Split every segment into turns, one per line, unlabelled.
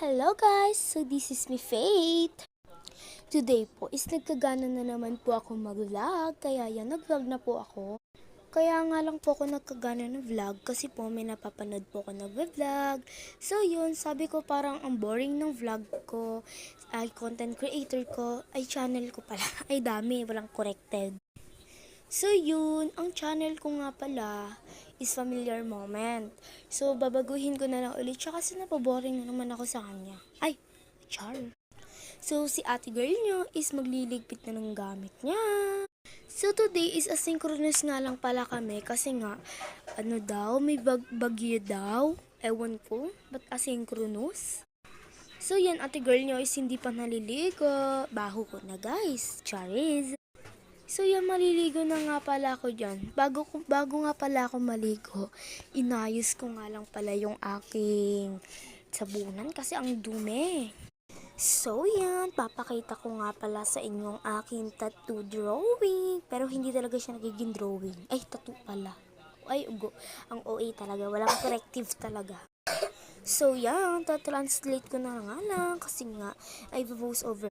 Hello guys! So this is me Faith. Today po is nagkagana na naman po ako mag-vlog, kaya yan nag-vlog na po ako. Kaya nga lang po ako nagkagana ng vlog kasi po may napapanood po ako nag-vlog. So yun, sabi ko parang ang boring ng vlog ko, ay content creator ko, ay channel ko pala, ay dami, walang corrected. So yun, ang channel ko nga pala is Familiar Moment. So babaguhin ko na lang ulit siya kasi napaboring na naman ako sa kanya. Ay, char. So si ate girl nyo is magliligpit na ng gamit niya. So today is asynchronous nga lang pala kami kasi nga ano daw, may bagyo daw. Ewan ko, ba't asynchronous? So yan, ate girl nyo is hindi pa naliligo. Baho ko na guys, charis. So yan, maliligo na nga pala ako dyan. Bago nga pala ako maligo, inayos ko nga lang pala yung aking sabunan kasi ang dumi. So yan, papakita ko nga pala sa inyong aking tattoo drawing. Pero hindi talaga siya nagiging drawing. Ay, tattoo pala. Ay, ugo. Ang OA talaga. Walang corrective talaga. So yan, translate ko na nga lang kasi nga ay voice over.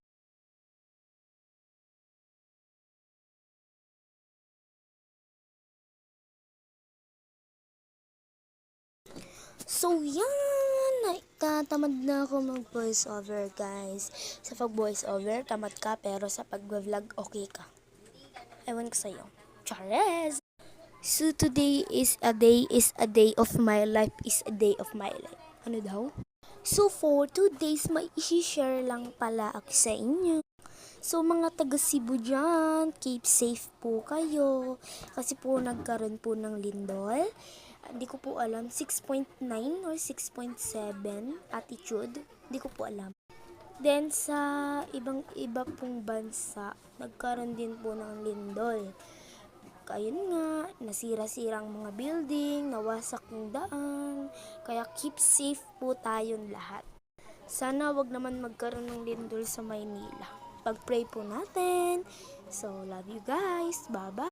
So, yan! Nagtatamad na ako mag-voice over, guys. Sa pag-voice over, tamad ka, pero sa pag-vlog, okay ka. Ewan ko sa'yo. Charles! So, today is a day of my life, is a day of my life. Ano daw? So, for 2 days, may isi-share lang pala ako sa inyo. So, mga taga Cebu dyan, keep safe po kayo. Kasi po, nagkaroon po ng lindol. Hindi ko po alam, 6.9 or 6.7 attitude. Hindi ko po alam. Then, sa iba pong bansa, nagkaroon din po ng lindol. Ayun nga, nasira-sira ang mga building, nawasak ng daan. Kaya keep safe po tayong lahat. Sana wag naman magkaroon ng lindol sa Maynila. Pag-pray po natin. So, love you guys. Bye-bye.